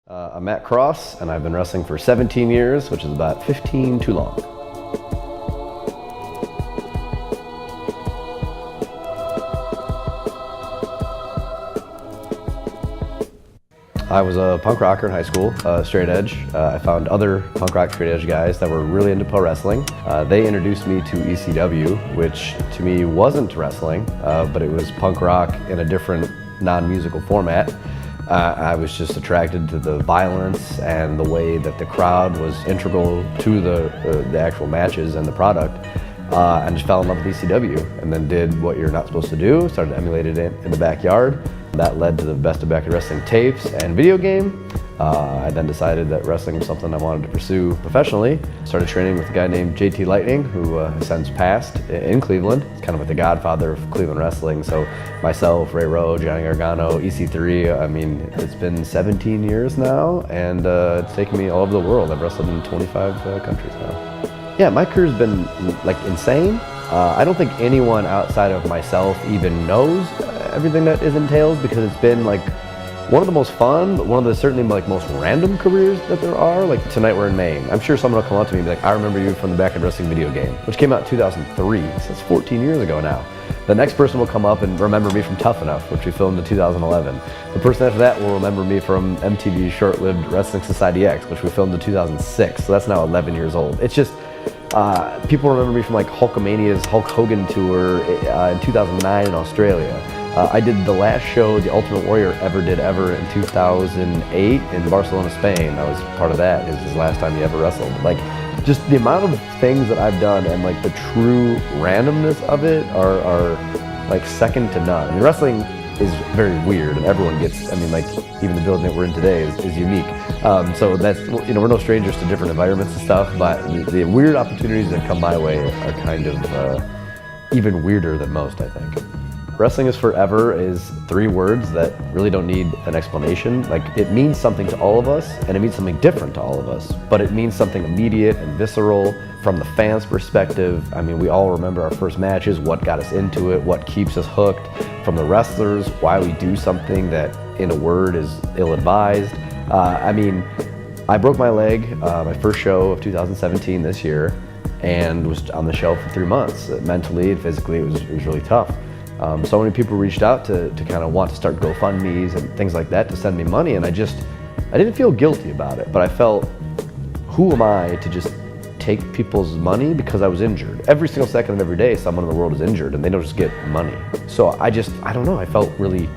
I'm Matt Cross, and I've been wrestling for 17 years, which is about 15 too long. I was a punk rocker in high school, straight edge. I found other punk rock straight edge guys that were really into pro wrestling. They introduced me to ECW, which to me wasn't wrestling, but it was punk rock in a different non-musical format. I was just attracted to the violence and the way that the crowd was integral to the actual matches and the product, and just fell in love with ECW, and then did what you're not supposed to do, started emulating it in the backyard. That led to the Best of Backyard Wrestling tapes and video game. I then decided that wrestling was something I wanted to pursue professionally. Started training with a guy named JT Lightning, who has since passed in Cleveland. It's kind of like the godfather of Cleveland wrestling. So myself, Ray Rowe, Johnny Gargano, EC3, I mean, it's been 17 years now, and it's taken me all over the world. I've wrestled in 25 countries now. Yeah, my career's been like insane. I don't think anyone outside of myself even knows everything that is entailed, because it's been like one of the most fun, but one of the certainly like most random careers that there are. Like tonight we're in Maine. I'm sure someone will come up to me and be like, I remember you from the Backyard Wrestling video game, which came out in 2003, so that's 14 years ago now. The next person will come up and remember me from Tough Enough, which we filmed in 2011. The person after that will remember me from MTV's short-lived Wrestling Society X, which we filmed in 2006, so that's now 11 years old. It's just, people remember me from like Hulkamania's Hulk Hogan tour in 2009 in Australia. I did the last show the Ultimate Warrior ever did in 2008 in Barcelona, Spain. I was part of that. It was his last time he ever wrestled. Like, just the amount of things that I've done and like the true randomness of it are like second to none. I mean, wrestling is very weird, and everyone gets, I mean, like even the building that we're in today is unique. So that's, you know, we're no strangers to different environments and stuff, but the weird opportunities that come my way are kind of even weirder than most, I think. Wrestling is forever is 3 words that really don't need an explanation. Like, it means something to all of us, and it means something different to all of us, but it means something immediate and visceral from the fans' perspective. I mean, we all remember our first matches, what got us into it, what keeps us hooked. From the wrestlers, why we do something that, in a word, is ill-advised. I mean, I broke my leg my first show of 2017 this year, and was on the shelf for 3 months. Mentally and physically, it was really tough. So many people reached out to kind of want to start GoFundMes and things like that to send me money, and I didn't feel guilty about it, but I felt, who am I to just take people's money because I was injured? Every single second of every day, someone in the world is injured, and they don't just get money. So I don't know, I felt really,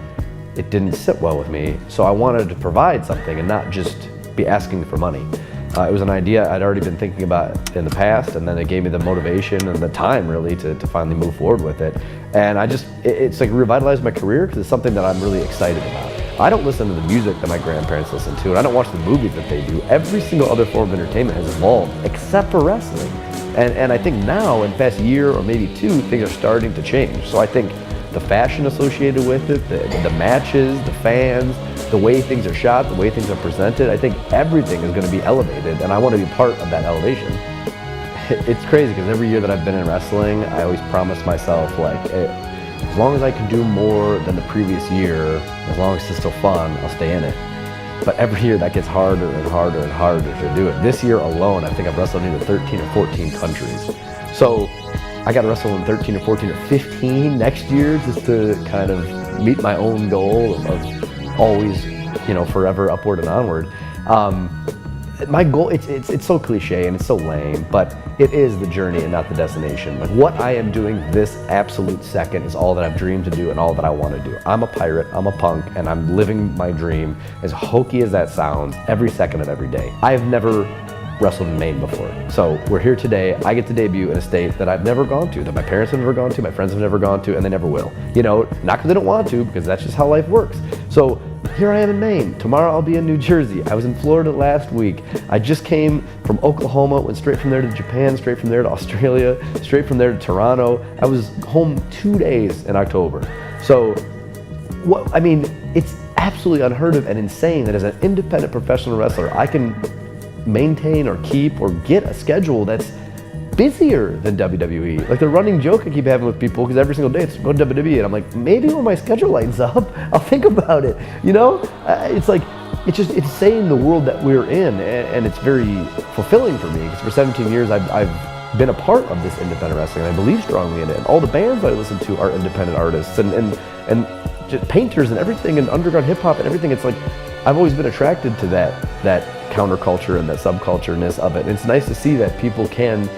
it didn't sit well with me, so I wanted to provide something and not just be asking for money. It was an idea I'd already been thinking about in the past, and then it gave me the motivation and the time really to finally move forward with it. And it's like revitalized my career, because it's something that I'm really excited about. I don't listen to the music that my grandparents listen to, and I don't watch the movies that they do. Every single other form of entertainment has evolved except for wrestling. And I think now, in the past year or maybe 2, things are starting to change. So I think the fashion associated with it, the matches, the fans, the way things are shot, the way things are presented, I think everything is going to be elevated, and I want to be part of that elevation. It's crazy, because every year that I've been in wrestling, I always promise myself, like, as long as I can do more than the previous year, as long as it's still fun, I'll stay in it. But every year that gets harder and harder and harder to do it. This year alone, I think I've wrestled in either 13 or 14 countries. So I got to wrestle in 13 or 14 or 15 next year, just to kind of meet my own goal of always, you know, forever upward and onward. My goal, it's so cliche and it's so lame, but it is the journey and not the destination. Like, what I am doing this absolute second is all that I've dreamed to do and all that I want to do. I'm a pirate, I'm a punk, and I'm living my dream, as hokey as that sounds, every second of every day. I've never wrestled in Maine before. So we're here today. I get to debut in a state that I've never gone to, that my parents have never gone to, my friends have never gone to, and they never will. You know, not because they don't want to, because that's just how life works. So here I am in Maine. Tomorrow I'll be in New Jersey. I was in Florida last week. I just came from Oklahoma, went straight from there to Japan, straight from there to Australia, straight from there to Toronto. I was home 2 days in October. So, I mean, it's absolutely unheard of and insane that as an independent professional wrestler, I can maintain or keep or get a schedule that's busier than WWE. Like, the running joke I keep having with people, because every single day it's go to WWE, and I'm like, maybe when my schedule lightens up, I'll think about it. You know, it's like, it's saying the world that we're in, and it's very fulfilling for me because for 17 years I've been a part of this independent wrestling, and I believe strongly in it. And all the bands that I listen to are independent artists and just painters and everything, and underground hip hop and everything. It's like I've always been attracted to that counterculture and that subcultureness of it. And it's nice to see that people can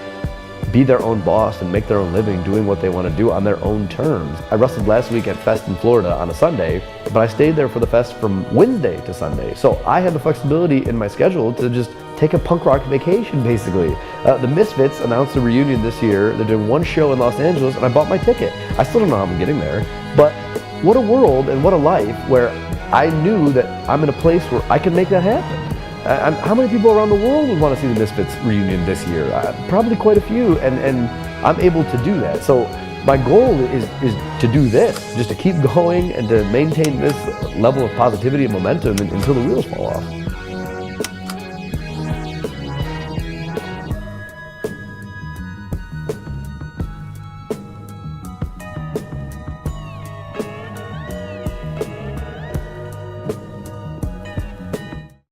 be their own boss and make their own living doing what they want to do on their own terms. I wrestled last week at Fest in Florida on a Sunday, but I stayed there for the fest from Wednesday to Sunday. So I had the flexibility in my schedule to just take a punk rock vacation, basically. The Misfits announced a reunion this year. They're doing one show in Los Angeles, and I bought my ticket. I still don't know how I'm getting there, but what a world and what a life where I knew that I'm in a place where I can make that happen. How many people around the world would want to see the Misfits reunion this year? Probably quite a few, and I'm able to do that. So my goal is to do this, just to keep going and to maintain this level of positivity and momentum until the wheels fall off.